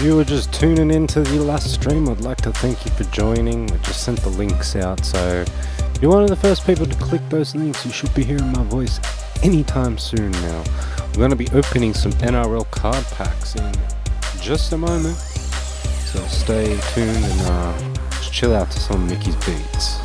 If you were just tuning into the last stream, I'd like to thank you for joining. I just sent the links out, so if you're one of the first people to click those links, you should be hearing my voice anytime soon now. We're going to be opening some NRL card packs in just a moment, so stay tuned and just chill out to some of Mickey's beats.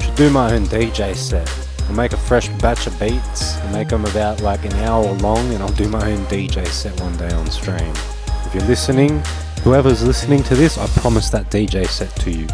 Should do my own DJ set. I'll make a fresh batch of beats and make them about like an hour long, and I'll do my own DJ set one day on stream. If you're listening, whoever's listening to this, I promise that DJ set to you.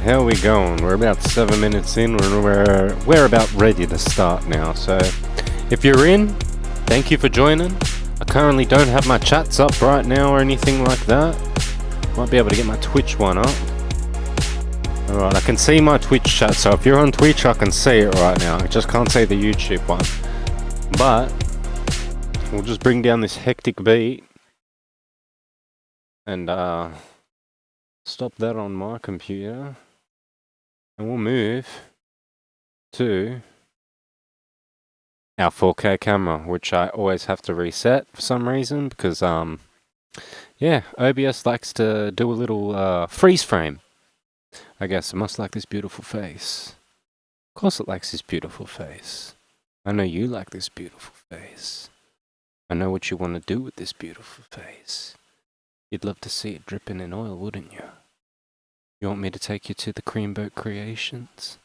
how we going? We're about 7 minutes in. We're about ready to start now. So, if you're in, thank you for joining. I currently don't have my chats up right now or anything like that. Might be able to get my Twitch one up. Alright, I can see my Twitch chat, so if you're on Twitch I can see it right now. I just can't see the YouTube one. But we'll just bring down this hectic beat and stop that on my computer. And we'll move to our 4K camera, which I always have to reset for some reason because yeah, OBS likes to do a little freeze frame. I guess it must like this beautiful face. Of course it likes this beautiful face. I know you like this beautiful face. I know what you want to do with this beautiful face. You'd love to see it dripping in oil, wouldn't you? You want me to take you to the Creamboat Creations?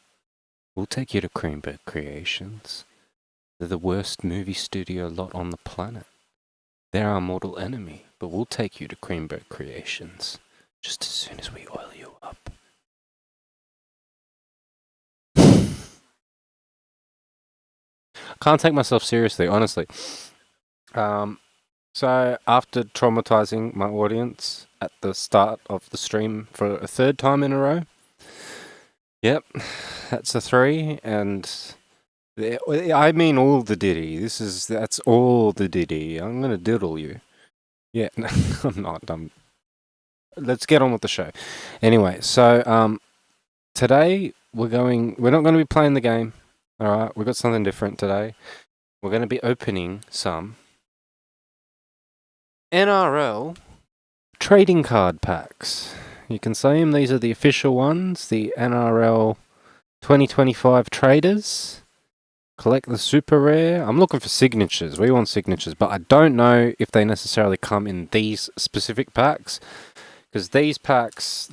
We'll take you to Creamboat Creations. They're the worst movie studio lot on the planet. They're our mortal enemy, but we'll take you to Creamboat Creations just as soon as we oil you up. Can't take myself seriously, honestly. So after traumatizing my audience at the start of the stream for a third time in a row, yep, that's a 3, and I mean all the diddy. That's all the diddy. I'm gonna diddle you. Yeah, no, I'm not. Let's get on with the show. Anyway, so today we're not going to be playing the game. All right, we've got something different today. We're going to be opening some NRL trading card packs. You can see them. These are the official ones. The NRL 2025 traders. Collect the super rare. I'm looking for signatures. We want signatures, but I don't know if they necessarily come in these specific packs. Because these packs,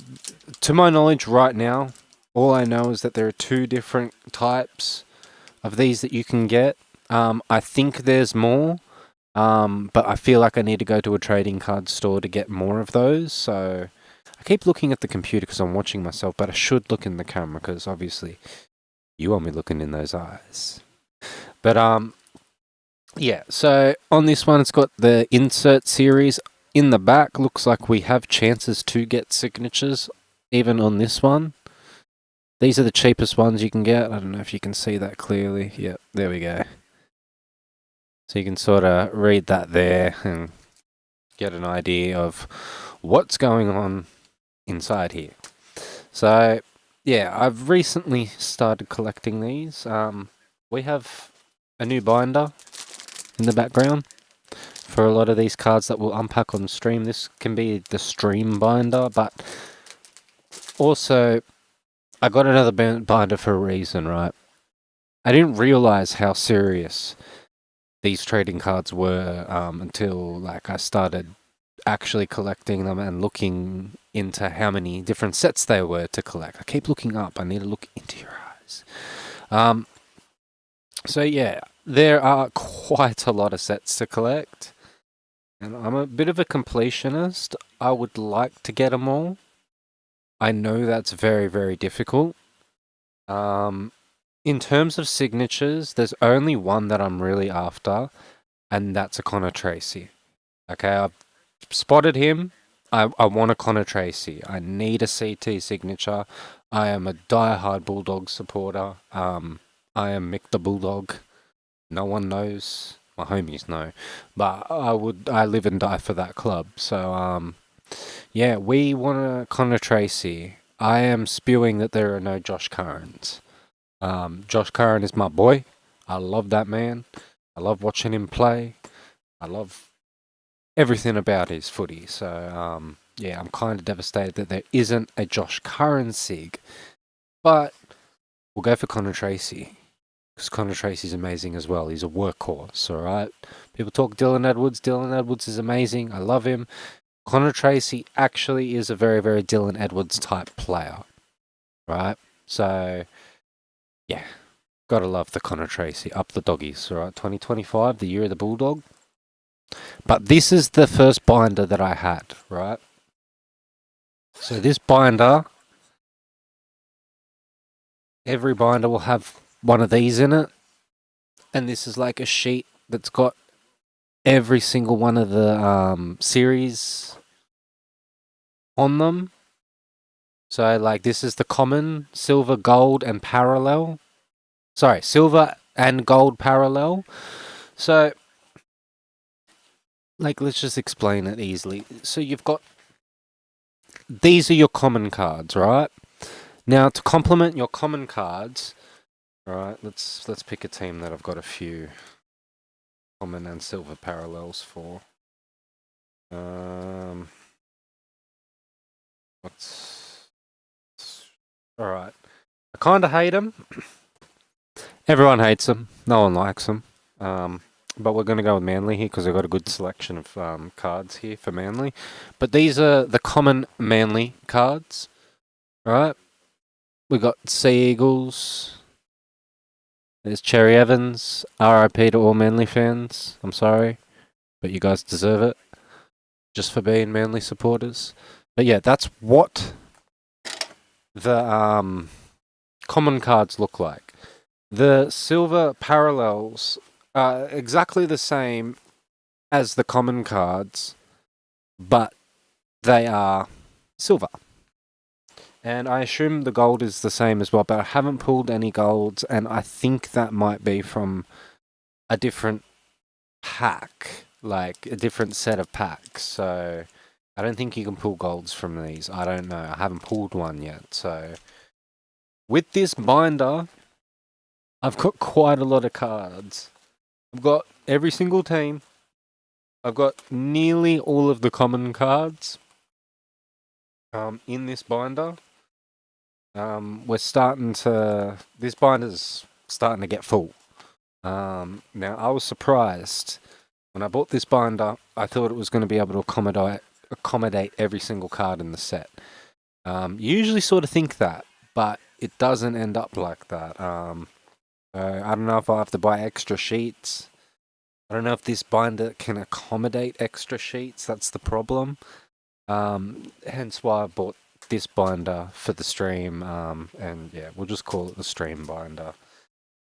to my knowledge right now, all I know is that there are 2 different types of these that you can get. I think there's more, but I feel like I need to go to a trading card store to get more of those. So I keep looking at the computer because I'm watching myself, but I should look in the camera because obviously you want me looking in those eyes. But yeah, so on this one it's got the insert series. In the back, looks like we have chances to get signatures, even on this one. These are the cheapest ones you can get. I don't know if you can see that clearly. Yep, there we go. So you can sort of read that there and get an idea of what's going on inside here. So, yeah, I've recently started collecting these. We have a new binder in the background for a lot of these cards that we'll unpack on stream. This can be the stream binder, but also I got another binder for a reason, right? I didn't realize how serious these trading cards were until like I started actually collecting them and looking into how many different sets they were to collect. I keep looking up. I need to look into your eyes. So yeah, there are quite a lot of sets to collect. And I'm a bit of a completionist. I would like to get them all. I know that's very, very difficult. In terms of signatures, there's only one that I'm really after, and that's a Connor Tracy. Okay, I've spotted him. I want a Connor Tracy. I need a CT signature. I am a die-hard Bulldog supporter. I am Mick the Bulldog. No one knows. My homies know, but I live and die for that club. So yeah, we want a Connor Tracy. I am spewing that there are no Josh Currans. Josh Curran is my boy. I love that man. I love watching him play. I love everything about his footy. So yeah, I'm kind of devastated that there isn't a Josh Curran sig, but we'll go for Connor Tracy. Because Connor Tracy's amazing as well. He's a workhorse, alright? People talk Dylan Edwards. Dylan Edwards is amazing. I love him. Connor Tracy actually is a very, very Dylan Edwards type player, right? So, yeah, gotta love the Connor Tracy. Up the doggies, alright? 2025, the year of the Bulldog. But this is the first binder that I had, right? So this binder every binder will have one of these in it. And this is like a sheet that's got every single one of the series on them. So like this is the common, silver, gold, and parallel. Sorry, silver and gold parallel. So like let's just explain it easily. So you've got these are your common cards, right? Now to complement your common cards, right? Let's pick a team that I've got a few common and silver parallels for. All right. I kind of hate them. Everyone hates them. No one likes them. But we're going to go with Manly here because I've got a good selection of cards here for Manly. But these are the common Manly cards. All right. We got Sea Eagles. There's Cherry Evans. RIP to all Manly fans. I'm sorry, but you guys deserve it just for being Manly supporters. But yeah, that's what the common cards look like. The silver parallels are exactly the same as the common cards, but they are silver. And I assume the gold is the same as well, but I haven't pulled any golds, and I think that might be from a different pack, like a different set of packs. So I don't think you can pull golds from these. I don't know. I haven't pulled one yet. So with this binder, I've got quite a lot of cards. I've got every single team. I've got nearly all of the common cards in this binder. This binder's starting to get full. Now, I was surprised when I bought this binder. I thought it was going to be able to accommodate every single card in the set. You usually sort of think that, but it doesn't end up like that. I don't know if I have to buy extra sheets. I don't know if this binder can accommodate extra sheets. That's the problem. Hence why I bought this binder for the stream. And yeah, we'll just call it the stream binder.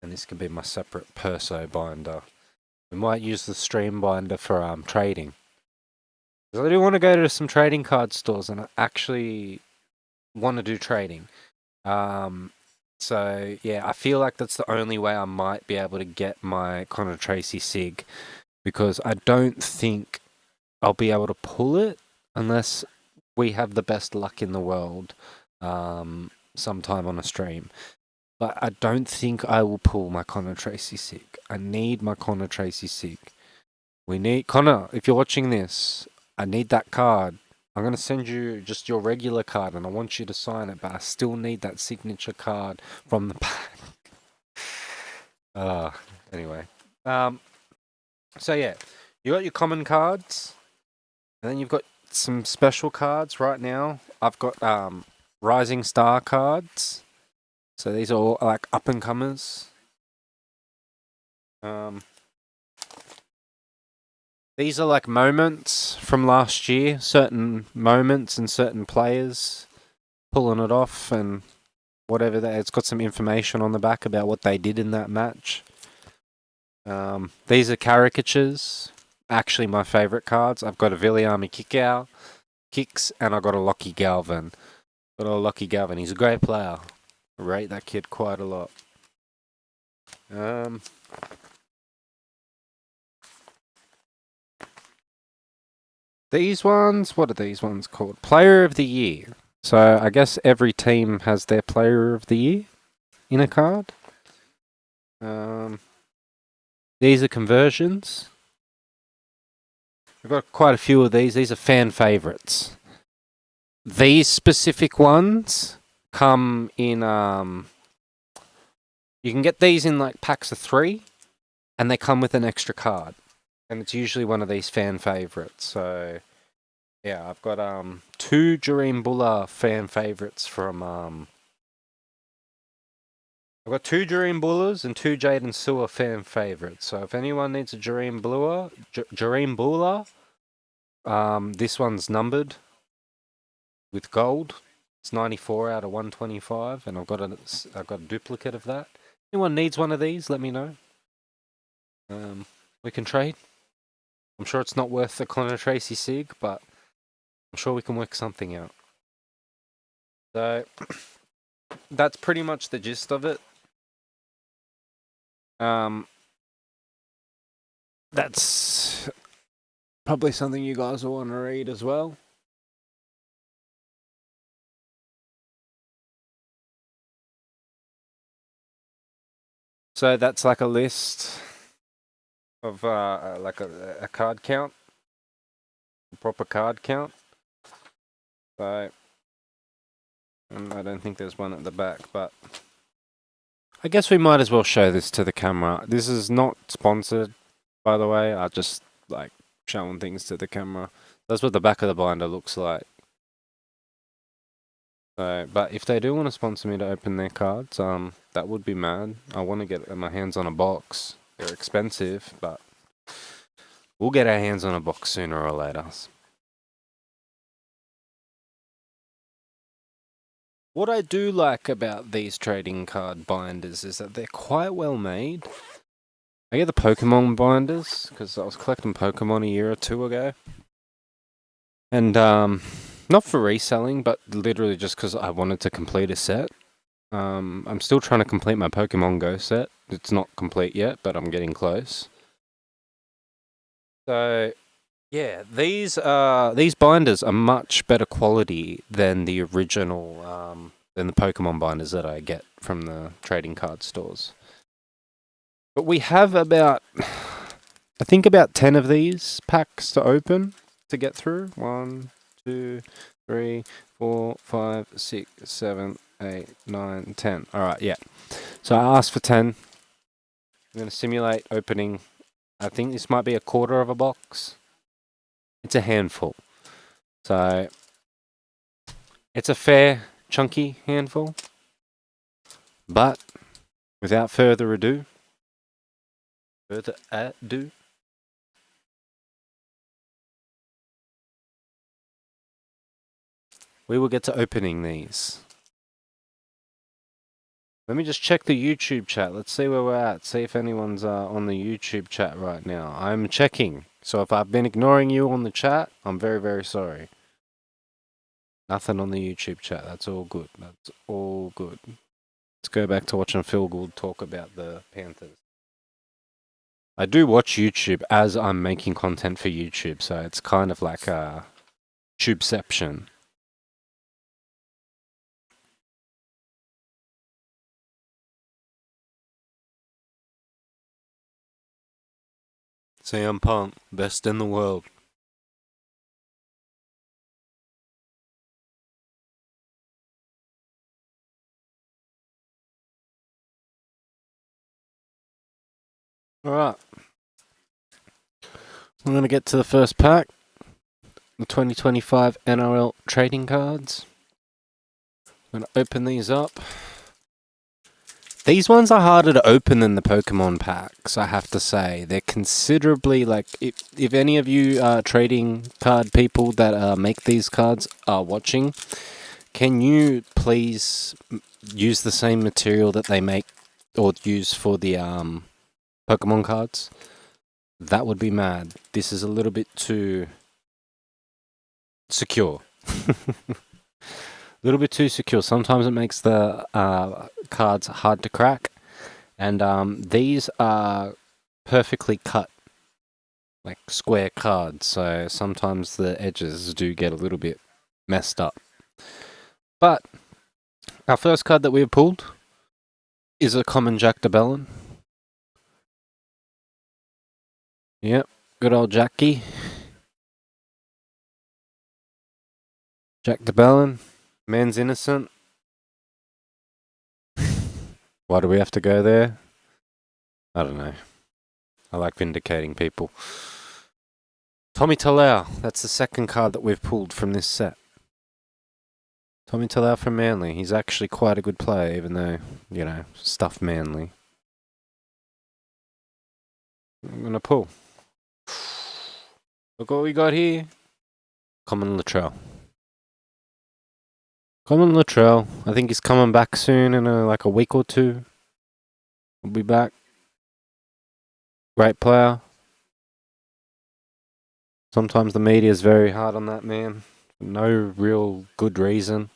And this can be my separate perso binder. We might use the stream binder for trading. Because I do want to go to some trading card stores, and I actually want to do trading. So yeah, I feel like that's the only way I might be able to get my Connor Tracy SIG, because I don't think I'll be able to pull it unless we have the best luck in the world sometime on a stream. But I don't think I will pull my Connor Tracy SIG. I need my Connor Tracy SIG. We need Connor, if you're watching this, I need that card. I'm going to send you just your regular card and I want you to sign it, but I still need that signature card from the pack. Anyway. So yeah, you got your common cards, and then you've got some special cards right now. I've got Rising Star cards. So these are all like up and comers. These are like moments from last year, certain moments and certain players pulling it off and whatever. It's got some information on the back about what they did in that match. These are caricatures. Actually, my favourite cards. I've got a Viliami kicks, and I got a Lockie Galvin. He's a great player. I rate that kid quite a lot. These ones, what are these ones called? Player of the Year. So I guess every team has their Player of the Year in a card. These are conversions. We've got quite a few of these. These are fan favourites. These specific ones come in... you can get these in like packs of 3, and they come with an extra card. And it's usually one of these fan favourites. So, yeah, I've got 2 Jareem Buller fan favourites from... I've got 2 Jareem Bullers and 2 Jaden Sewer fan favourites. So if anyone needs a Jareem Buller, this one's numbered with gold. It's 94 out of 125, and I've got a duplicate of that. Anyone needs one of these, let me know. We can trade. I'm sure it's not worth the Connor Tracy Sig, but I'm sure we can work something out. So that's pretty much the gist of it. That's probably something you guys will want to read as well. So that's like a list of like a card count, a proper card count. So, and I don't think there's one at the back, but I guess we might as well show this to the camera. This is not sponsored, by the way. I just like showing things to the camera. That's what the back of the binder looks like. So, but if they do want to sponsor me to open their cards, that would be mad. I want to get my hands on a box. They're expensive, but we'll get our hands on a box sooner or later. What I do like about these trading card binders is that they're quite well made. I get the Pokemon binders because I was collecting Pokemon a year or two ago. And not for reselling, but literally just because I wanted to complete a set. I'm still trying to complete my Pokemon Go set. It's not complete yet, but I'm getting close. So, yeah, these binders are much better quality than the original, than the Pokemon binders that I get from the trading card stores. But we have about, I think about 10 of these packs to open to get through. 1, 2, 3, 4, 5, 6, 7, 8, 9, 10. Alright, yeah. So I asked for 10. I'm going to simulate opening. I think this might be a quarter of a box. It's a handful. So it's a fair, chunky handful. But without further ado, we will get to opening these. Let me just check the YouTube chat. Let's see where we're at. See if anyone's on the YouTube chat right now. I'm checking. So if I've been ignoring you on the chat, I'm very, very sorry. Nothing on the YouTube chat. That's all good. That's all good. Let's go back to watching Phil Gould talk about the Panthers. I do watch YouTube as I'm making content for YouTube, so it's kind of like a tubeception. CM Punk, best in the world. Alright. I'm going to get to the first pack. The 2025 NRL trading cards. I'm going to open these up. These ones are harder to open than the Pokemon packs, I have to say. They're considerably, like, if any of you trading card people that make these cards are watching, can you please use the same material that they make or use for the Pokemon cards? That would be mad. This is a little bit too secure. A little bit too secure. Sometimes it makes the cards hard to crack. And these are perfectly cut, like square cards. So sometimes the edges do get a little bit messed up. But our first card that we have pulled is a common Jack DeBellin. Yep, good old Jackie. Jack DeBellin. Man's innocent. Why do we have to go there? I don't know. I like vindicating people. Tommy Talau. That's the second card that we've pulled from this set. Tommy Talau from Manly. He's actually quite a good player, even though, you know, stuffed Manly. I'm going to pull. Look what we got here. Common Latrell. Common Latrell. I think he's coming back soon in like a week or two. We'll be back. Great player. Sometimes the media is very hard on that man. For no real good reason.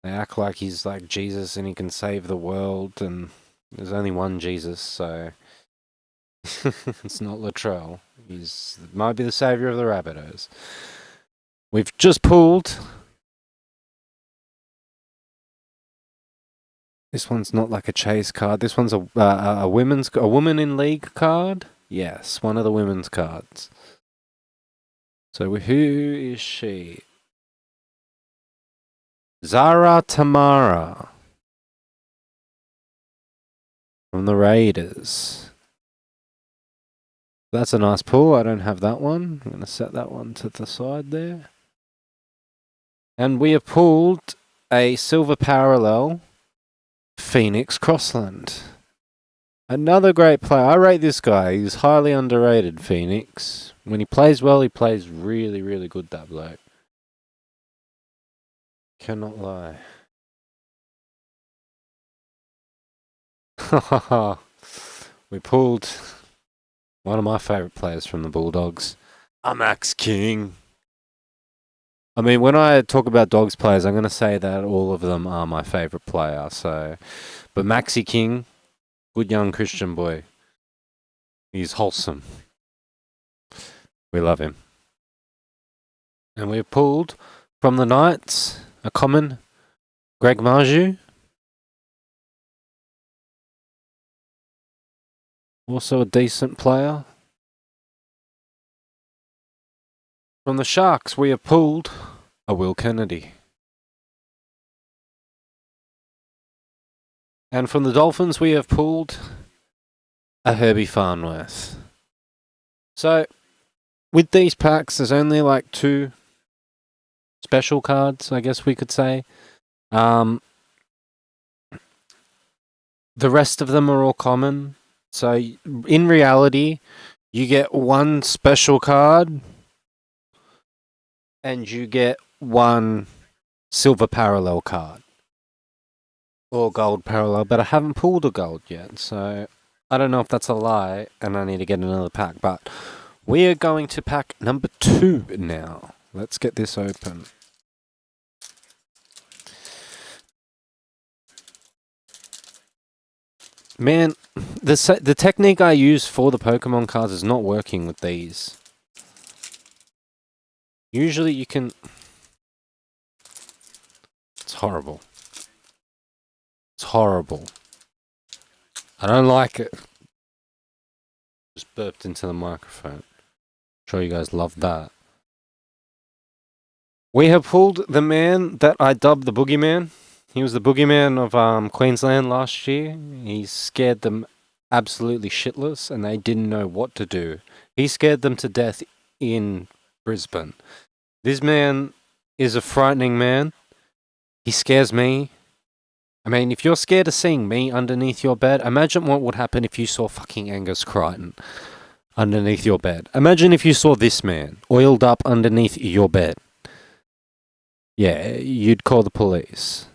They act like he's like Jesus and he can save the world, and there's only one Jesus, so it's not Latrell. He's might be the savior of the Rabbitohs. We've just pulled. This one's not like a chase card. This one's a woman in league card. Yes, one of the women's cards. So who is she? Zara Tamara from the Raiders. That's a nice pull. I don't have that one. I'm going to set that one to the side there. And we have pulled a silver parallel, Phoenix Crossland. Another great player. I rate this guy. He's highly underrated, Phoenix. When he plays well, he plays really, really good, that bloke. Cannot lie. We pulled one of my favourite players from the Bulldogs, Max King. I mean, when I talk about Dogs players, I'm going to say that all of them are my favourite player. So, but Maxi King, good young Christian boy. He's wholesome. We love him. And we've pulled from the Knights a common, Greg Marju. Also a decent player. From the Sharks, we have pulled a Will Kennedy. And from the Dolphins, we have pulled a Herbie Farnworth. So, with these packs, there's only like 2 special cards, I guess we could say. The rest of them are all common. So, in reality, you get 1 special card and you get 1 silver parallel card. Or gold parallel, but I haven't pulled a gold yet, so I don't know if that's a lie and I need to get another pack, but we are going to pack number 2 now. Let's get this open. Man, the technique I use for the Pokemon cards is not working with these. Usually you can... It's horrible. It's horrible. I don't like it. Just burped into the microphone. I'm sure you guys love that. We have pulled the man that I dubbed the Boogeyman. He was the Boogeyman of Queensland last year. He scared them absolutely shitless and they didn't know what to do. He scared them to death in Brisbane. This man is a frightening man. He scares me. I mean, if you're scared of seeing me underneath your bed, imagine what would happen if you saw fucking Angus Crichton underneath your bed. Imagine if you saw this man oiled up underneath your bed. Yeah, you'd call the police.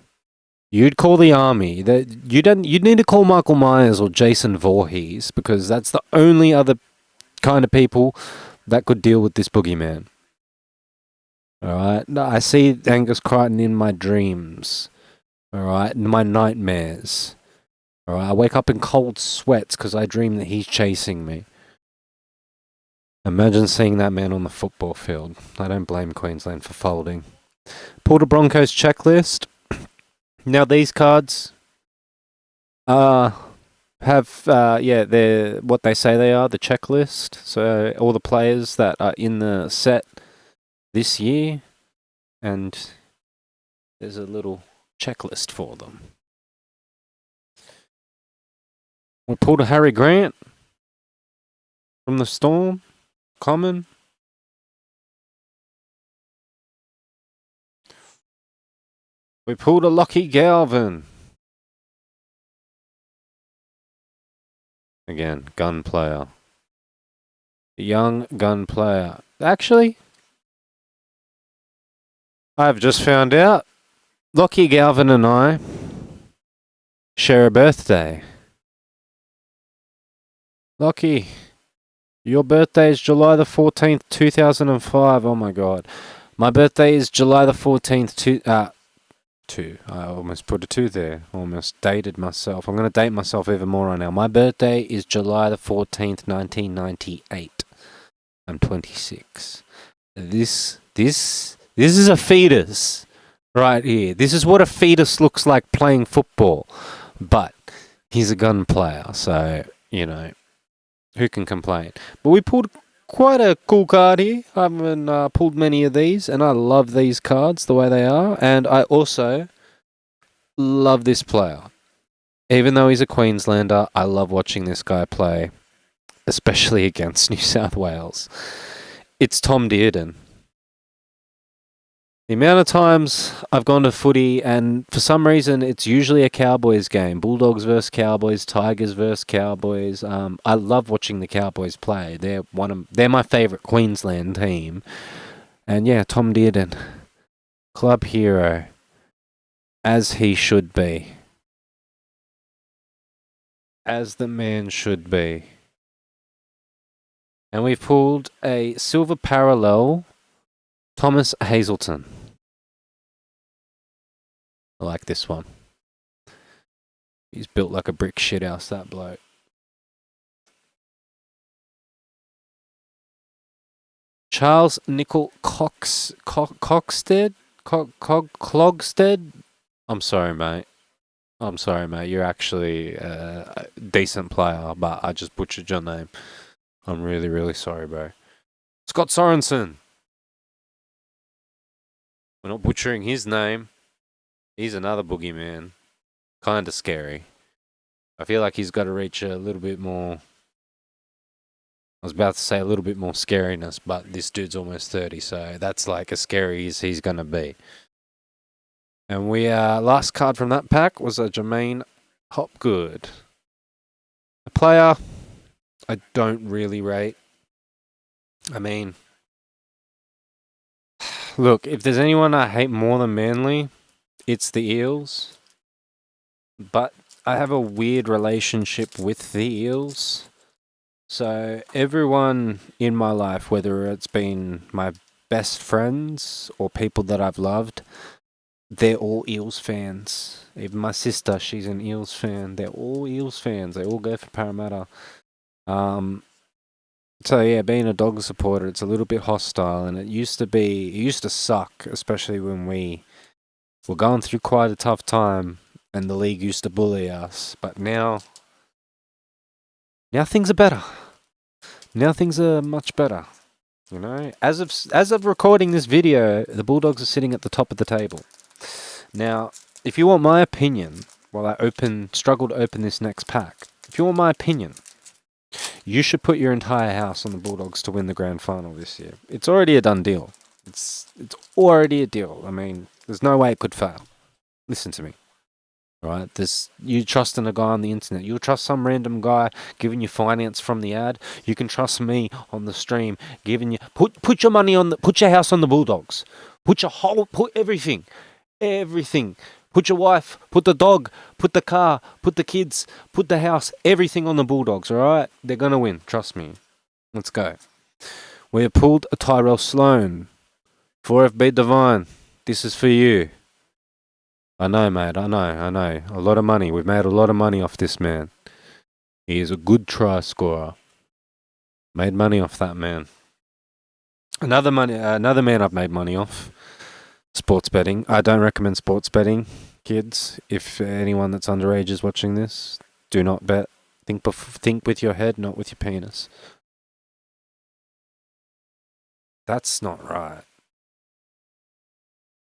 You'd call the army. You'd need to call Michael Myers or Jason Voorhees because that's the only other kind of people that could deal with this boogeyman. Alright? I see Angus Crichton in my dreams. Alright? In my nightmares. Alright? I wake up in cold sweats because I dream that he's chasing me. Imagine seeing that man on the football field. I don't blame Queensland for folding. Pulled a Broncos checklist. Now these cards they're what they say they are, the checklist. So all the players that are in the set this year, and there's a little checklist for them. We pulled a Harry Grant from the Storm, common. We pulled a Lockie Galvin. Again, gun player. Young gun player. Actually, I've just found out Lockie Galvin and I share a birthday. Lockie, your birthday is July the 14th, 2005. Oh my god. My birthday is July the 14th, I almost put a 2 there. Almost dated myself. I'm going to date myself even more right now. My birthday is July the 14th, 1998. I'm 26. This is a fetus right here. This is what a fetus looks like playing football. But he's a gun player, so, you know, who can complain? But we pulled quite a cool card here. I haven't pulled many of these, and I love these cards the way they are. And I also love this player. Even though he's a Queenslander, I love watching this guy play, especially against New South Wales. It's Tom Dearden. The amount of times I've gone to footy, and for some reason it's usually a Cowboys game. Bulldogs versus Cowboys, Tigers versus Cowboys. I love watching the Cowboys play. They're my favourite Queensland team. And yeah, Tom Dearden, club hero, as he should be. As the man should be. And we've pulled a silver parallel, Thomas Hazelton. I like this one. He's built like a brick shithouse, that bloke. Charles Nickel Clogsted? I'm sorry, mate. You're actually a decent player, but I just butchered your name. I'm really, really sorry, bro. Scott Sorensen. We're not butchering his name. He's another boogeyman. Kind of scary. I feel like he's got to reach a little bit more... I was about to say a little bit more scariness, but this dude's almost 30, so that's like as scary as he's going to be. And we last card from that pack was a Jermaine Hopgood. A player I don't really rate. I mean, look, if there's anyone I hate more than Manly, it's the Eels. But I have a weird relationship with the Eels. So everyone in my life, whether it's been my best friends or people that I've loved, they're all Eels fans. Even my sister, she's an Eels fan. They're all Eels fans. They all go for Parramatta. So yeah, being a Dogs supporter, it's a little bit hostile, and it used to suck, especially when we were going through quite a tough time, and the league used to bully us. But now things are better. Now things are much better. You know, as of recording this video, the Bulldogs are sitting at the top of the table. Now, if you want my opinion, while I struggle to open this next pack, if you want my opinion, you should put your entire house on the Bulldogs to win the grand final this year. It's already a done deal. It's already a deal. I mean, there's no way it could fail. Listen to me. Right? You trust in a guy on the internet. You'll trust some random guy giving you finance from the ad. You can trust me on the stream giving you put your money on put your house on the Bulldogs. Put everything. Everything. Put your wife, put the dog, put the car, put the kids, put the house, everything on the Bulldogs, alright? They're gonna win, trust me. Let's go. We have pulled a Tyrell Sloan. 4FB Divine, this is for you. I know, mate, I know. A lot of money. We've made a lot of money off this man. He is a good try scorer. Made money off that man. Another man I've made money off. Sports betting. I don't recommend sports betting, kids. If anyone that's underage is watching this, do not bet. Think with your head, not with your penis. That's not right.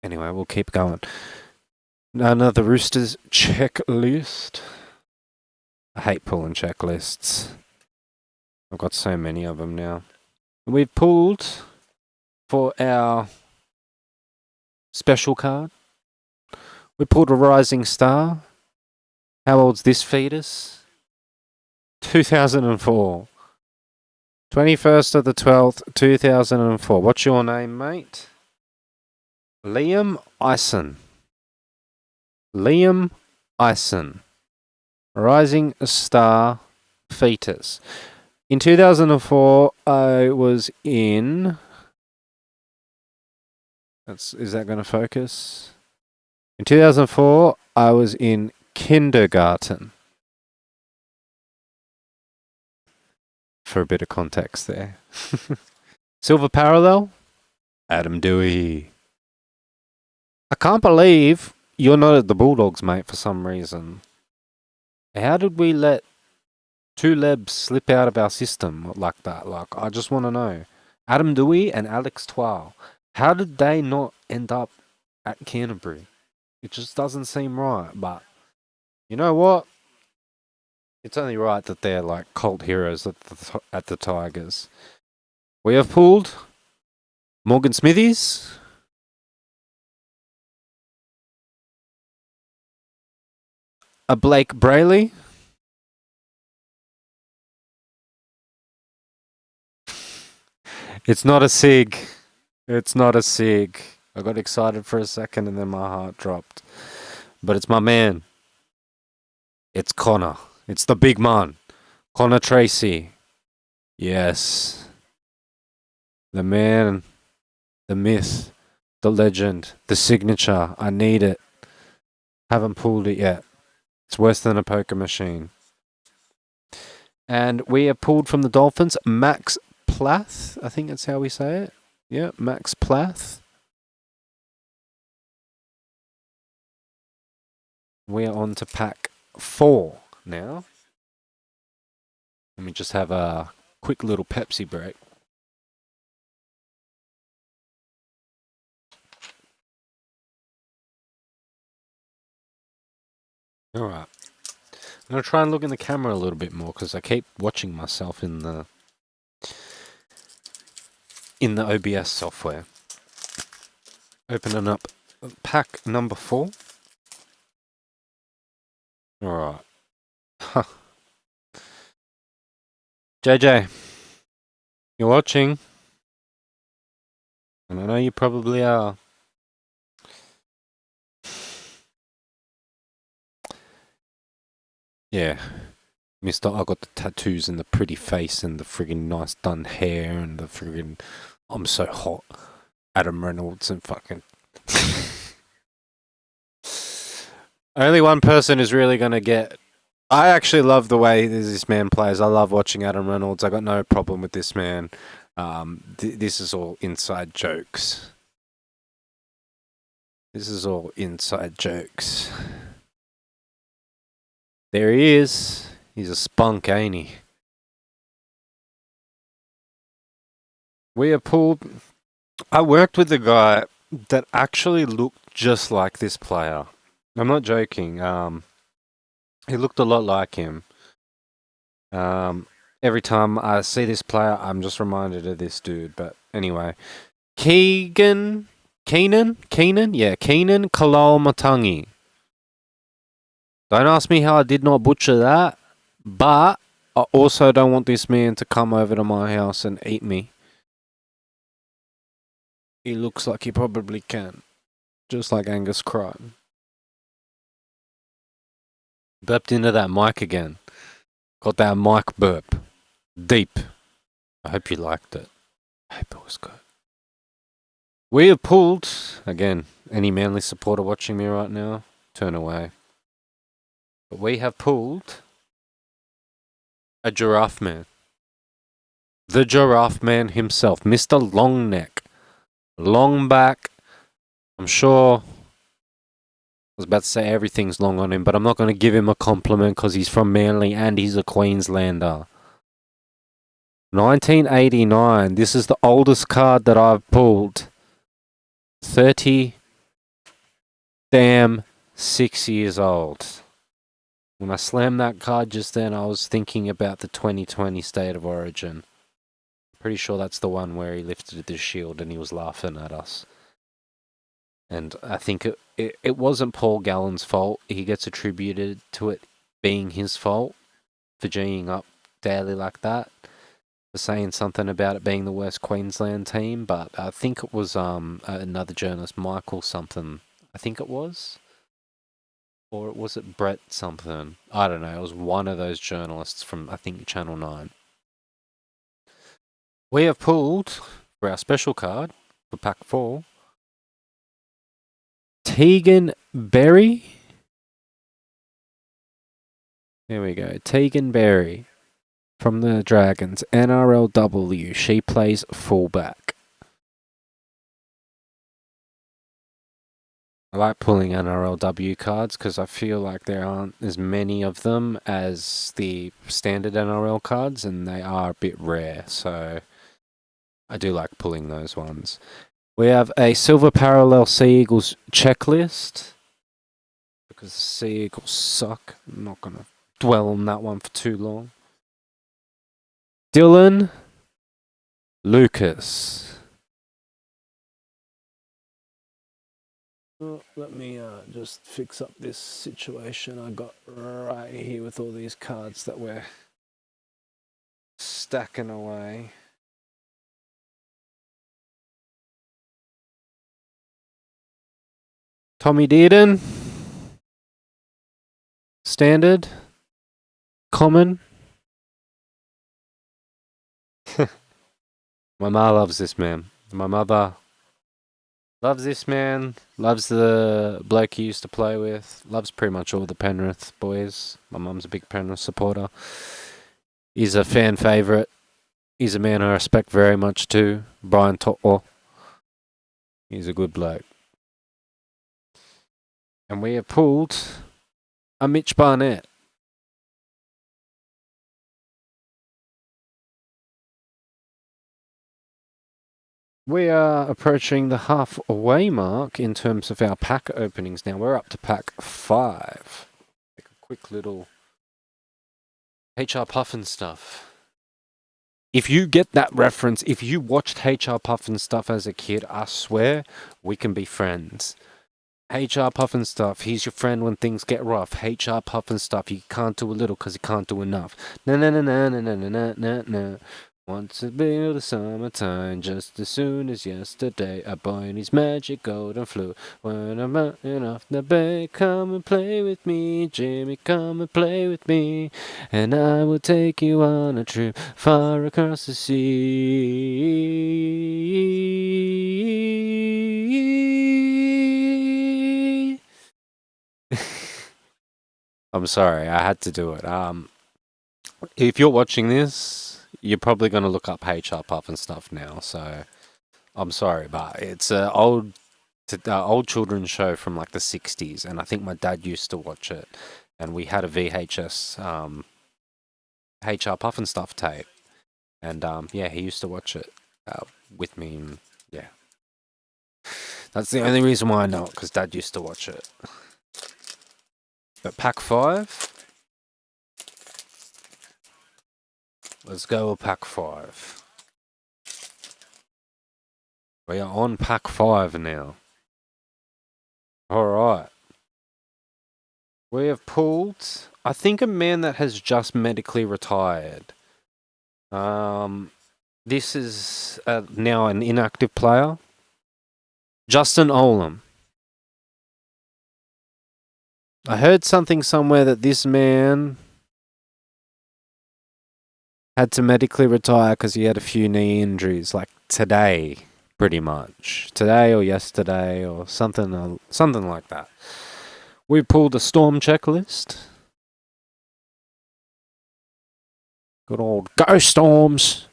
Anyway, we'll keep going. Another Roosters checklist. I hate pulling checklists. I've got so many of them now. We've pulled for our special card. We pulled a Rising Star. How old's this fetus? 2004. 21st of the 12th, 2004. What's your name, mate? Liam Eisen. Liam Eisen, rising star fetus. In 2004, I was in... Is that going to focus? In 2004, I was in kindergarten. For a bit of context there. Silver parallel? Adam Dewey. I can't believe you're not at the Bulldogs, mate, for some reason. How did we let two lebs slip out of our system like that? Like, I just want to know. Adam Dewey and Alex Twal. How did they not end up at Canterbury? It just doesn't seem right, but you know what? It's only right that they're like cult heroes at the Tigers. We have pulled Morgan Smithies, a Blake Brayley, it's not a SIG. It's not a SIG. I got excited for a second and then my heart dropped. But it's my man. It's Connor. It's the big man. Connor Tracy. Yes. The man, the myth, the legend, the signature. I need it. Haven't pulled it yet. It's worse than a poker machine. And we have pulled from the Dolphins Max Plath. I think that's how we say it. Yeah, Max Plath. We are on to pack 4 now. Let me just have a quick little Pepsi break. Alright. I'm going to try and look in the camera a little bit more because I keep watching myself in the OBS software. Opening up pack number 4. Alright. Huh. JJ, you're watching. And I know you probably are. Yeah. Mister, I got the tattoos and the pretty face and the friggin' nice done hair and the friggin' I'm so hot. Adam Reynolds and fucking... Only one person is really gonna get... I actually love the way this man plays. I love watching Adam Reynolds. I got no problem with this man. This is all inside jokes. This is all inside jokes. There he is. He's a spunk, ain't he? We have pulled... I worked with a guy that actually looked just like this player. I'm not joking. He looked a lot like him. Every time I see this player, I'm just reminded of this dude. But anyway, Keenan Kalal-Matangi. Don't ask me how I did not butcher that, but I also don't want this man to come over to my house and eat me. He looks like he probably can, just like Angus Crichton. Burped into that mic again. Got that mic burp. Deep. I hope you liked it. I hope it was good. We have pulled, again, any Manly supporter watching me right now, turn away. But we have pulled a giraffe man. The giraffe man himself, Mr. Longneck. Long back. I'm sure... I was about to say everything's long on him, but I'm not going to give him a compliment because he's from Manly and he's a Queenslander. 1989. This is the oldest card that I've pulled. 30 damn 6 years old. When I slammed that card just then, I was thinking about the 2020 State of Origin. Pretty sure that's the one where he lifted the shield and he was laughing at us. And I think it wasn't Paul Gallen's fault. He gets attributed to it being his fault for G'ing up daily like that. For saying something about it being the worst Queensland team. But I think it was another journalist, Michael something. I think it was. Or was it Brett something? I don't know. It was one of those journalists from, I think, Channel 9. We have pulled, for our special card, for Pack 4, Tegan Berry. There we go. Tegan Berry from the Dragons, NRLW. She plays fullback. I like pulling NRLW cards because I feel like there aren't as many of them as the standard NRL cards, and they are a bit rare, so I do like pulling those ones. We have a Silver Parallel Sea Eagles checklist because the Sea Eagles suck. I'm not going to dwell on that one for too long. Dylan Lucas. Oh, let me just fix up this situation I got right here with all these cards that we're stacking away. Tommy Dearden. Standard. Common. My ma loves this man. My mother loves this man. Loves the bloke he used to play with. Loves pretty much all the Penrith boys. My mum's a big Penrith supporter. He's a fan favourite. He's a man I respect very much too. Brian To'o. He's a good bloke. And we have pulled a Mitch Barnett. We are approaching the halfway mark in terms of our pack openings now. We're up to pack 5. Like a quick little HR Puffin stuff. If you get that reference, if you watched HR Puffin stuff as a kid, I swear we can be friends. HR Puffin stuff, he's your friend when things get rough. HR Puffin stuff, you can't do a little because you can't do enough. Na na na na na na na na na. Once a bit of summertime, just as soon as yesterday, a boy in his magic golden flute. When I'm running off the bay, come and play with me, Jimmy, come and play with me, and I will take you on a trip far across the sea. I'm sorry, I had to do it. If you're watching this, you're probably going to look up HR Puff and stuff now, so I'm sorry, but it's an old children's show from like the 60s, and I think my dad used to watch it, and we had a VHS HR Puff and stuff tape, and yeah, he used to watch it with me, and yeah. That's the only reason why I know it, because Dad used to watch it. But pack 5... Let's go with pack 5. We are on pack 5 now. Alright. We have pulled, I think, a man that has just medically retired. This is now an inactive player. Justin Olam. I heard something somewhere that this man had to medically retire because he had a few knee injuries, like today, pretty much. Today or yesterday or something like that. We pulled a Storm checklist. Good old Go Storms!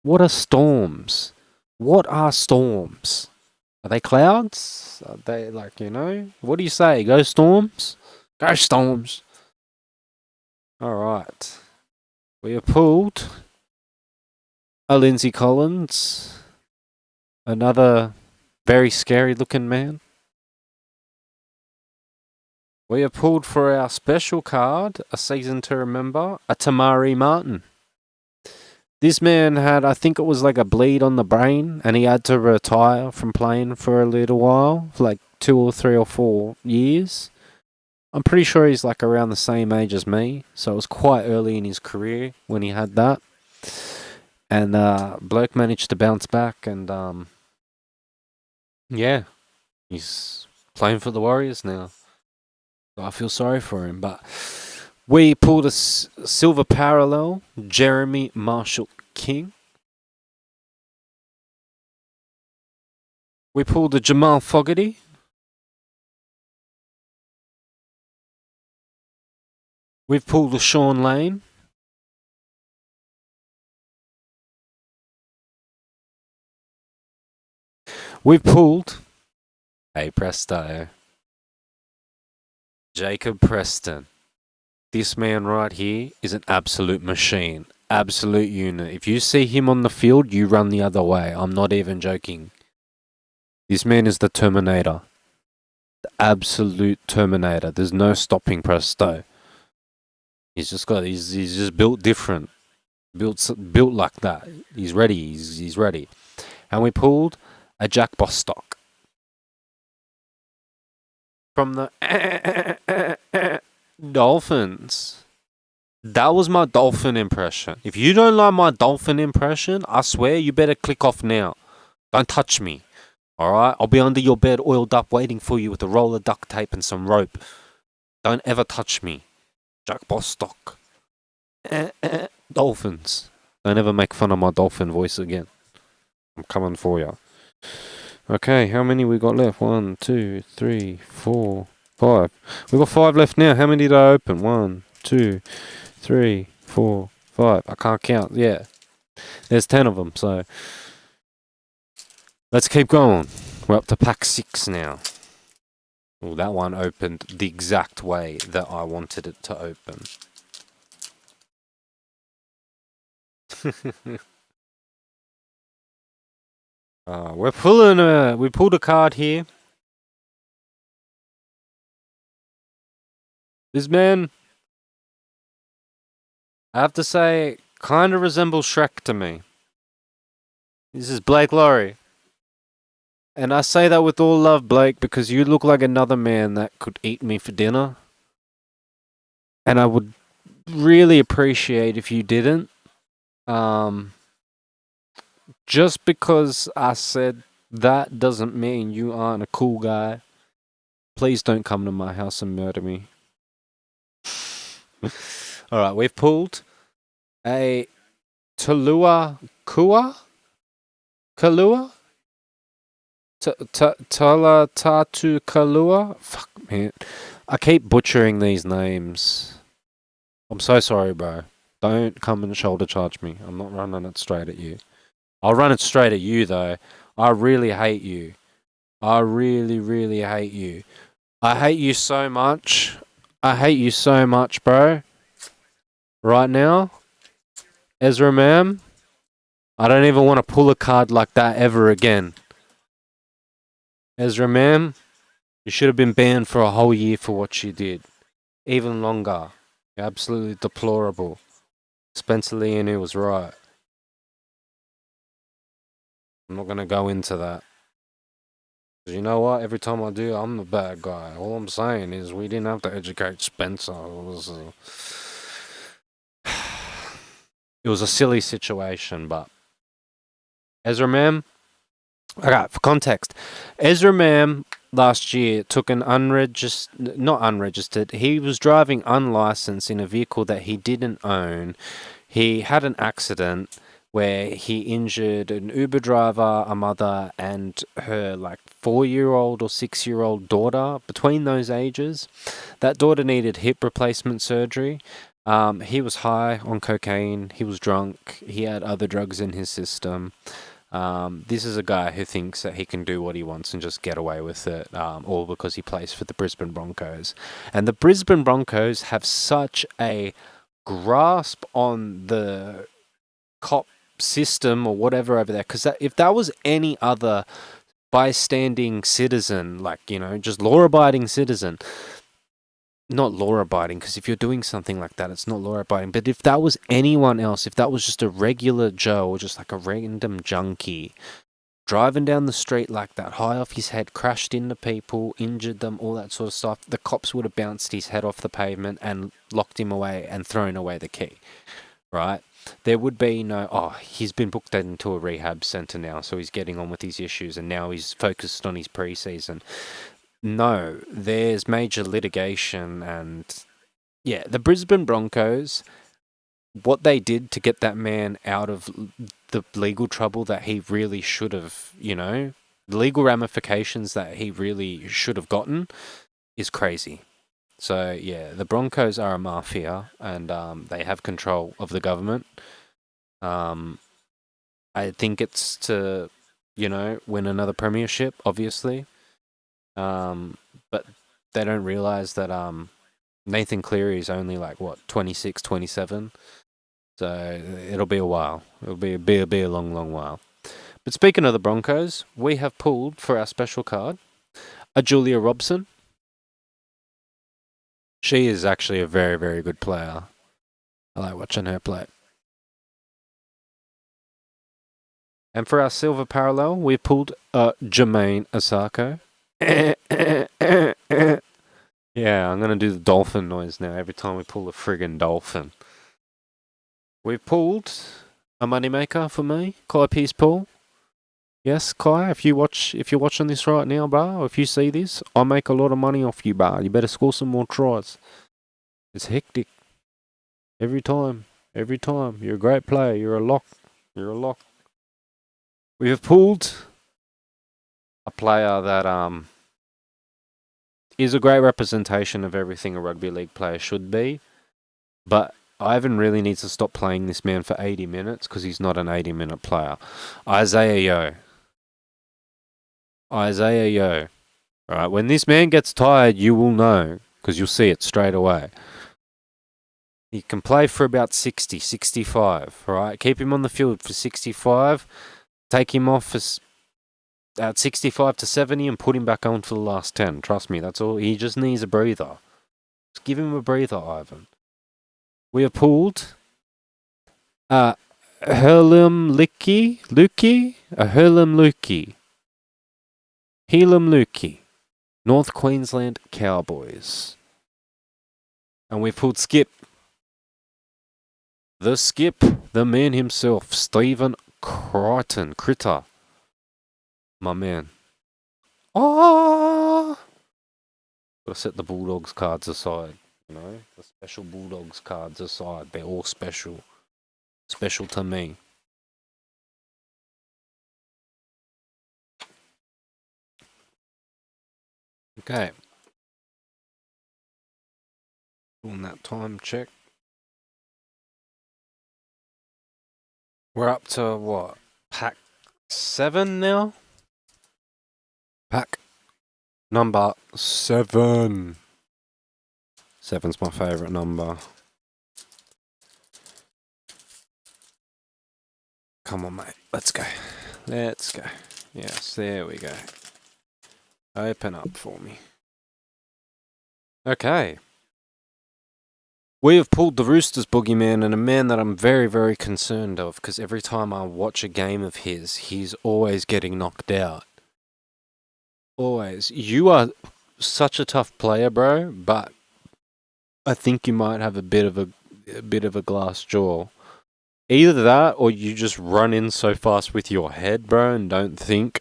What are storms? What are storms? Are they clouds? Are they like, What do you say? Go Storms? Go Storms! Alright. We have pulled a Lindsay Collins. Another very scary looking man. We have pulled for our special card, a season to remember, a Tamari Martin. This man had, I think it was like a bleed on the brain, and he had to retire from playing for a little while, for like 2 or 3 or 4 years. I'm pretty sure he's like around the same age as me, so it was quite early in his career when he had that. And bloke managed to bounce back, and yeah, he's playing for the Warriors now. I feel sorry for him, but we pulled a silver parallel, Jeremy Marshall King. We pulled a Jamal Fogarty. We've pulled a Sean Lane. We've pulled, hey presto, Jacob Preston. This man right here is an absolute machine. Absolute unit. If you see him on the field, you run the other way. I'm not even joking. This man is the Terminator. The absolute Terminator. There's no stopping Presto. He's just built different. Built like that. He's ready. He's ready. And we pulled a Jack Bostock. From the Dolphins. That was my dolphin impression. If you don't like my dolphin impression, I swear you better click off now. Don't touch me. Alright? I'll be under your bed oiled up waiting for you with a roll of duct tape and some rope. Don't ever touch me. Jack Bostock. Dolphins. Don't ever make fun of my dolphin voice again. I'm coming for you. Okay, how many we got left? 1, 2, 3, 4, 5. We got 5 left now. How many did I open? 1, 2, 3, 4, 5. I can't count. Yeah. There's 10 of them, so let's keep going. We're up to pack 6 now. Oh, that one opened the exact way that I wanted it to open. We pulled a card here. This man, I have to say, kind of resembles Shrek to me. This is Blake Laurie. And I say that with all love, Blake, because you look like another man that could eat me for dinner. And I would really appreciate if you didn't. Just because I said that doesn't mean you aren't a cool guy. Please don't come to my house and murder me. Alright, we've pulled a Kalua? Tatu Kalua? Fuck, man. I keep butchering these names. I'm so sorry, bro. Don't come and shoulder charge me. I'm not running it straight at you. I'll run it straight at you, though. I really hate you. I really, really hate you. I hate you so much. I hate you so much, bro. Right now, Ezra Mam, I don't even want to pull a card like that ever again. Ezra Mam, you should have been banned for a whole year for what you did. Even longer. You're absolutely deplorable. Spencer Leonu was right. I'm not going to go into that. Because you know what? Every time I do, I'm the bad guy. All I'm saying is we didn't have to educate Spencer. It was a silly situation, but Ezra Mam. Okay, for context, Ezra Mam last year took an not unregistered. He was driving unlicensed in a vehicle that he didn't own. He had an accident where he injured an Uber driver, a mother, and her 4-year-old or 6-year-old daughter. Between those ages, that daughter needed hip replacement surgery. He was high on cocaine. He was drunk. He had other drugs in his system. This is a guy who thinks that he can do what he wants and just get away with it, all because he plays for the Brisbane Broncos. And the Brisbane Broncos have such a grasp on the cop system or whatever over there, because if that was any other bystanding citizen, just law-abiding citizen, not law-abiding, because if you're doing something like that, it's not law-abiding, but if that was anyone else, if that was just a regular Joe or just a random junkie driving down the street like that, high off his head, crashed into people, injured them, all that sort of stuff, the cops would have bounced his head off the pavement and locked him away and thrown away the key, right? There would be no, he's been booked into a rehab centre now, so he's getting on with his issues, and now he's focused on his pre-season. No, there's major litigation and yeah, the Brisbane Broncos, what they did to get that man out of the legal trouble that he really should have, the legal ramifications that he really should have gotten is crazy. So yeah, the Broncos are a mafia and they have control of the government. I think it's to, win another premiership, obviously. But they don't realize that Nathan Cleary is only like, 26, 27. So it'll be a while. It'll be a long, long while. But speaking of the Broncos, we have pulled for our special card a Julia Robson. She is actually a very, very good player. I like watching her play. And for our silver parallel, we've pulled Jermaine Asako. Yeah, I'm going to do the dolphin noise now every time we pull a friggin' dolphin. We've pulled a moneymaker for me, Kai Peace Paul. Yes, Kai, if you're watching this right now, bro, if you see this, I make a lot of money off you, bro. You better score some more tries. It's hectic. Every time. You're a great player. You're a lock. We have pulled a player that is a great representation of everything a rugby league player should be, but Ivan really needs to stop playing this man for 80 minutes because he's not an 80-minute player. Isaiah Yeo. All right, when this man gets tired, you will know because you'll see it straight away. He can play for about 60, 65, all right? Keep him on the field for 65, take him off at 65 to 70 and put him back on for the last 10. Trust me, that's all. He just needs a breather. Just give him a breather, Ivan. We have pulled Helam Luki, North Queensland Cowboys. And we pulled Skip. The Skip, the man himself, Stephen Critter. My man. Oh! Gotta set the Bulldogs cards aside, the special Bulldogs cards aside. They're all special. Special to me. Okay. Doing that time check. We're up to what? Pack 7 now? Pack number 7. 7's my favourite number. Come on, mate. Let's go. Yes, there we go. Open up for me. Okay. We have pulled the Roosters boogeyman, and a man that I'm very, very concerned of, because every time I watch a game of his, he's always getting knocked out. Always. You are such a tough player, bro, but I think you might have a bit of a glass jaw. Either that, or you just run in so fast with your head, bro, and don't think.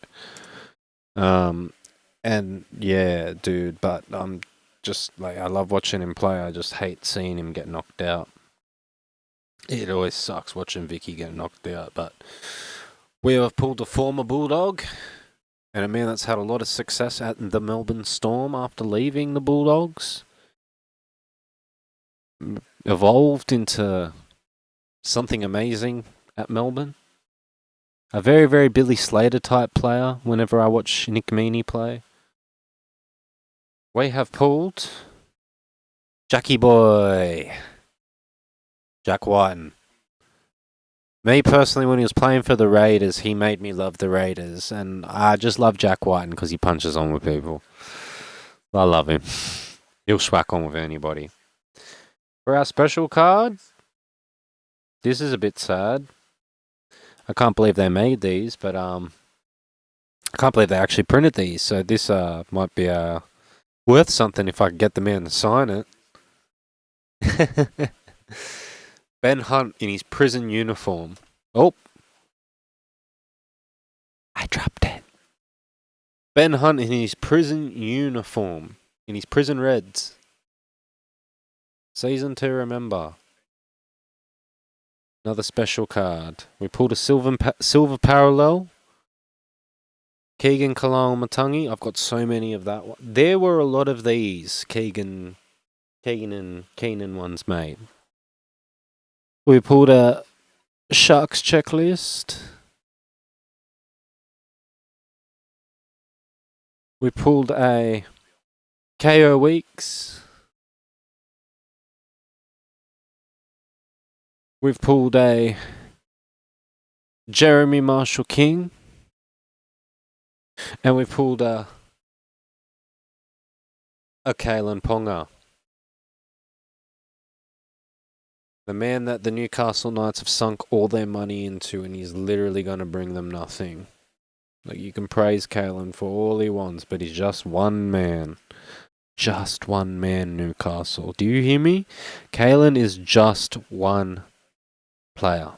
And yeah, dude, but I'm just I love watching him play. I just hate seeing him get knocked out. It always sucks watching Vicky get knocked out, but we have pulled a former Bulldog and a man that's had a lot of success at the Melbourne Storm after leaving the Bulldogs. Evolved into something amazing at Melbourne. A very, very Billy Slater type player whenever I watch Nick Meaney play. We have pulled Jackie Boy. Jack Whiten. Me personally, when he was playing for the Raiders, he made me love the Raiders. And I just love Jack Whiten because he punches on with people. I love him. He'll schwack on with anybody. For our special card, this is a bit sad. I can't believe they made these, but I can't believe they actually printed these. So this might be worth something if I can get the man to sign it. Ben Hunt in his prison uniform. Oh. I dropped it. Ben Hunt in his prison uniform. In his prison reds. Season to remember. Another special card. We pulled a silver parallel. Keegan Kalal-Matangi. I've got so many of that one. There were a lot of these Keenan ones made. We pulled a Sharks checklist. We pulled a KO Weeks. We've pulled a Jeremy Marshall King. And we pulled a Kalen Ponga. The man that the Newcastle Knights have sunk all their money into, and he's literally going to bring them nothing. Like, you can praise Kalen for all he wants, but he's just one man. Just one man, Newcastle. Do you hear me? Kalen is just one player.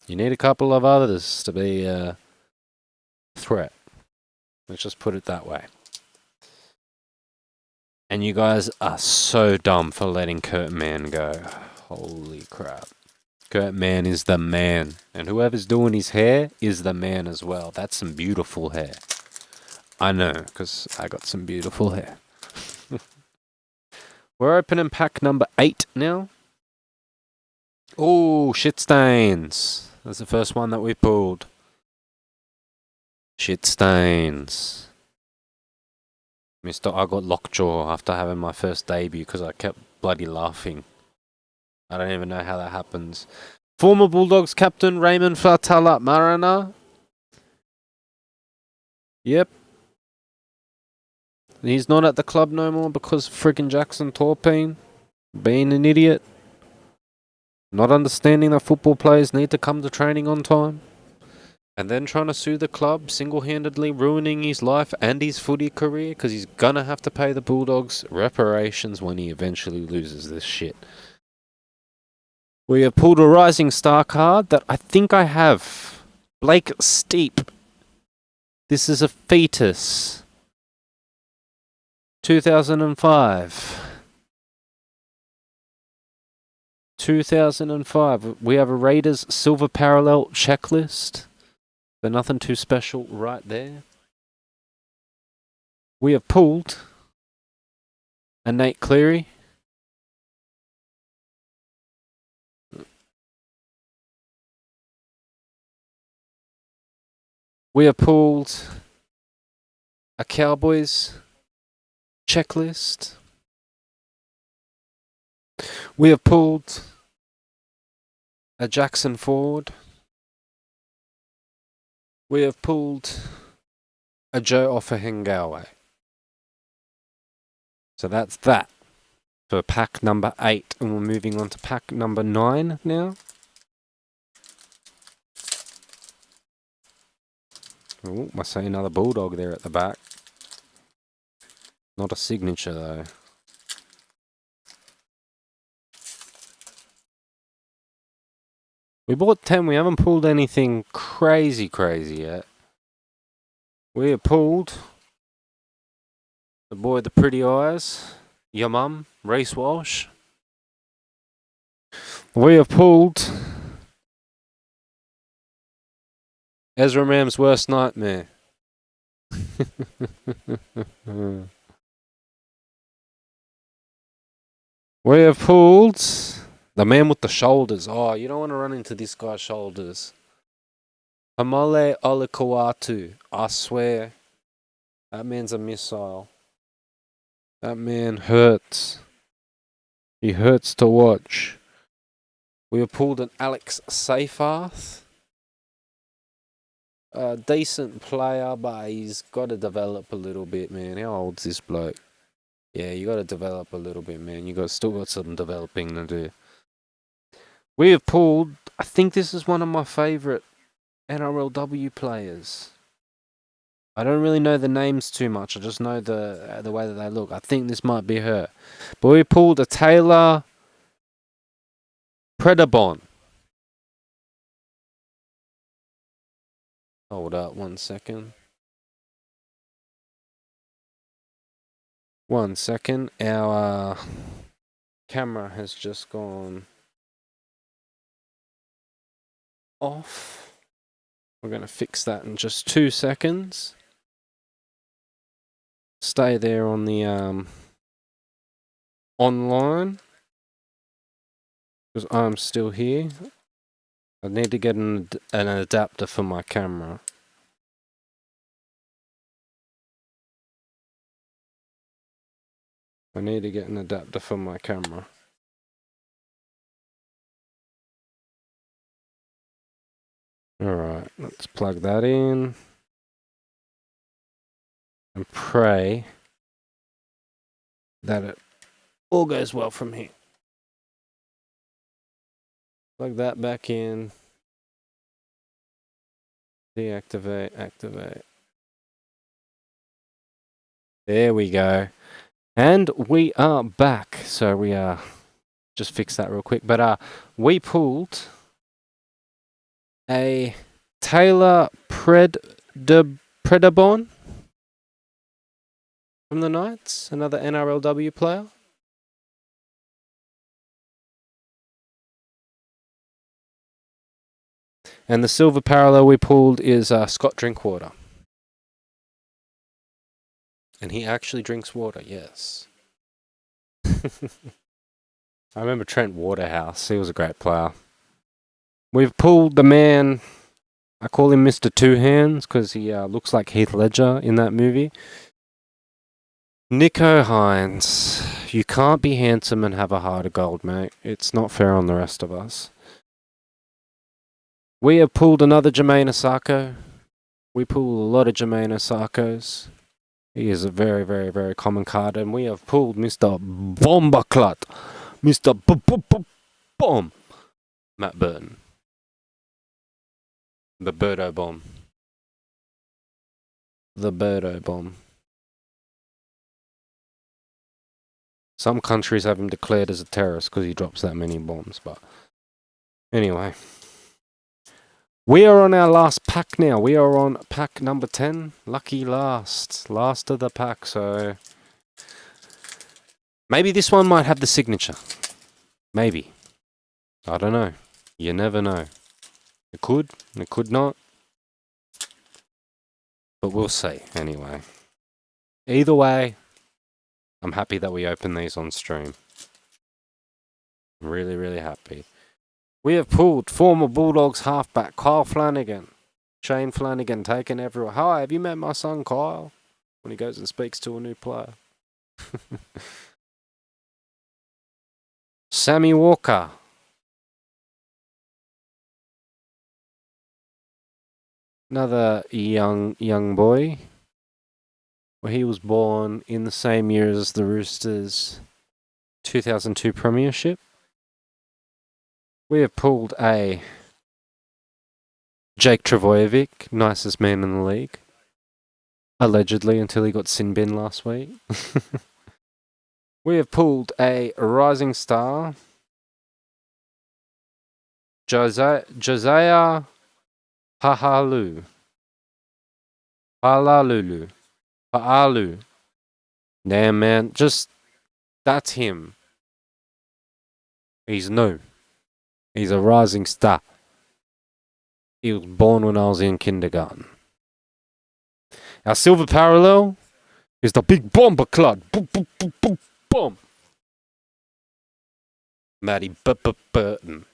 You need a couple of others to be a threat. Let's just put it that way. And you guys are so dumb for letting Kurt Mann go. Holy crap. Kurt Mann is the man. And whoever's doing his hair is the man as well. That's some beautiful hair. I know, because I got some beautiful hair. We're opening pack number 8 now. Oh, shit stains. That's the first one that we pulled. Shit stains. I got lockjaw after having my first debut because I kept bloody laughing. I don't even know how that happens. Former Bulldogs captain Raymond Fatala Marana. Yep. He's not at the club no more because friggin' Jackson Torpine. Being an idiot. Not understanding that football players need to come to training on time. And then trying to sue the club, single-handedly ruining his life and his footy career because he's gonna have to pay the Bulldogs reparations when he eventually loses this shit. We have pulled a Rising Star card that I think I have. Blake Steep. This is a fetus. 2005. 2005. We have a Raiders Silver Parallel checklist. So nothing too special right there. We have pulled a Nate Cleary. We have pulled a Cowboys checklist. We have pulled a Jackson Ford. We have pulled a Joe Offahengawe. So that's that for pack number 8. And we're moving on to pack number 9 now. Oh, I see another Bulldog there at the back. Not a signature though. We bought 10. We haven't pulled anything crazy yet. We have pulled the boy with the pretty eyes, your mum, Reece Walsh. We have pulled Ezra Mam's worst nightmare. We have pulled the man with the shoulders. Oh, you don't want to run into this guy's shoulders. Hamale Olekawatu. I swear, that man's a missile. That man hurts. He hurts to watch. We have pulled an Alex Seyfarth. A decent player, but he's got to develop a little bit, man. How old's this bloke? Yeah, you got to develop a little bit, man. Still got some developing to do. We have pulled, I think this is one of my favourite NRLW players. I don't really know the names too much. I just know the way that they look. I think this might be her. But we pulled a Taylor Predabon. Hold up 1 second. 1 second. Our camera has just gone off. We're going to fix that in just 2 seconds. Stay there on the online, because I'm still here. I need to get an adapter for my camera. I need to get an adapter for my camera. Alright, let's plug that in. And pray that it all goes well from here. Plug that back in. Deactivate, activate. There we go. And we are back. So we just fix that real quick. But we pulled a Taylor Predabon from the Knights, another NRLW player. And the silver parallel we pulled is Scott Drinkwater. And he actually drinks water, yes. I remember Trent Waterhouse. He was a great player. We've pulled the man, I call him Mr. Two Hands because he looks like Heath Ledger in that movie. Nicho Hynes. You can't be handsome and have a heart of gold, mate. It's not fair on the rest of us. We have pulled another Jermaine Osako. We pull a lot of Jermaine Osakos. He is a very, very, very common card. And we have pulled Mr. Bombaclat. Mr. Bomb. Matt Burton. The Birdo Bomb. The Birdo Bomb. Some countries have him declared as a terrorist because he drops that many bombs. But anyway. We are on our last pack now. We are on pack number 10. Lucky last. Last of the pack. So maybe this one might have the signature. Maybe. I don't know. You never know. It could. It could not. But we'll see anyway. Either way, I'm happy that we open these on stream. I'm really, really happy. We have pulled former Bulldogs halfback Kyle Flanagan. Shane Flanagan taken everywhere. Hi, have you met my son Kyle? When he goes and speaks to a new player. Sammy Walker. Another young boy. Well, he was born in the same year as the Roosters' 2002 premiership. We have pulled a Jake Travojevic, nicest man in the league. Allegedly, until he got sin bin last week. We have pulled a rising star, Josiah Pa'alu. Damn, man, that's him. He's new. He's a rising star. He was born when I was in kindergarten. Our silver parallel is the big bomber club. Boom, boom, boom, boom, boom. Matty Burton.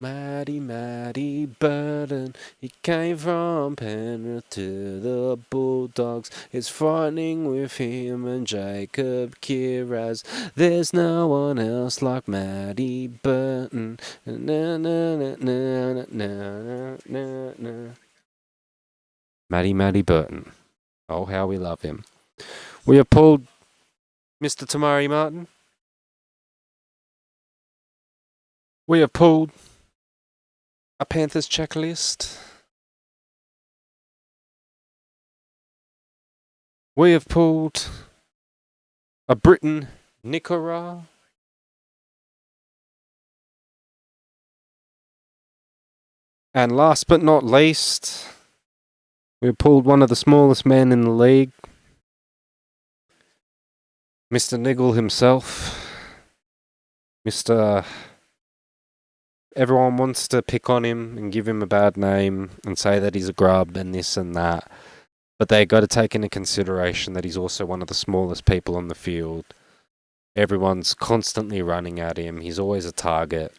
Matty Burton. He came from Penrith to the Bulldogs. It's frightening with him and Jacob Kiraz. There's no one else like Matty Burton. Na, na, na, na, na, na, na. Matty Burton. Oh, how we love him. We have pulled Mr. Tamari Martin. We have pulled a Panthers checklist. We have pulled a Britain Nicola. And last but not least, we pulled one of the smallest men in the league. Mr. Niggle himself. Mr. Everyone wants to pick on him and give him a bad name and say that he's a grub and this and that. But they got to take into consideration that he's also one of the smallest people on the field. Everyone's constantly running at him. He's always a target.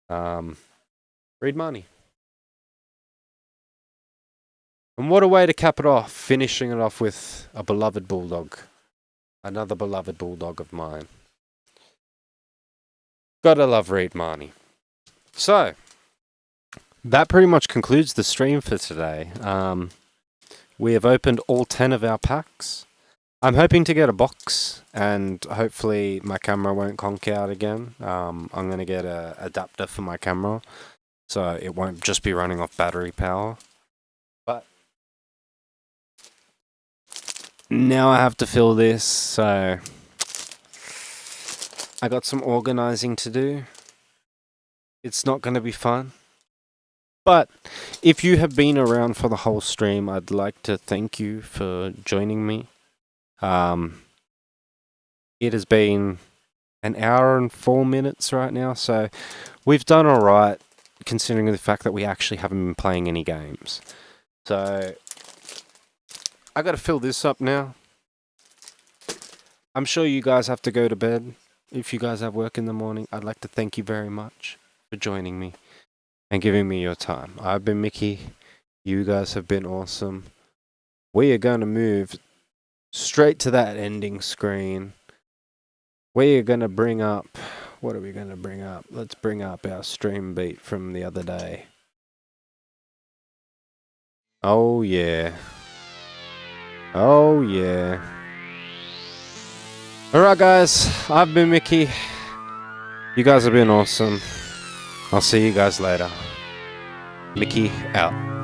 Read money. And what a way to cap it off, finishing it off with a beloved bulldog. Another beloved bulldog of mine. Gotta love Reed Marnie. So, that pretty much concludes the stream for today. We have opened all 10 of our packs. I'm hoping to get a box, and hopefully my camera won't conk out again. I'm going to get an adapter for my camera, so it won't just be running off battery power. But now I have to fill this, so I got some organizing to do. It's not going to be fun. But if you have been around for the whole stream, I'd like to thank you for joining me. It has been an hour and 4 minutes right now, so we've done all right considering the fact that we actually haven't been playing any games. So I got to fill this up now. I'm sure you guys have to go to bed. If you guys have work in the morning, I'd like to thank you very much for joining me and giving me your time. I've been Mickey. You guys have been awesome. We are going to move straight to that ending screen. We are going to bring up... What are we going to bring up? Let's bring up our stream beat from the other day. Oh, yeah. Oh, yeah. Alright, guys. I've been Mickey. You guys have been awesome. I'll see you guys later. Mickey out.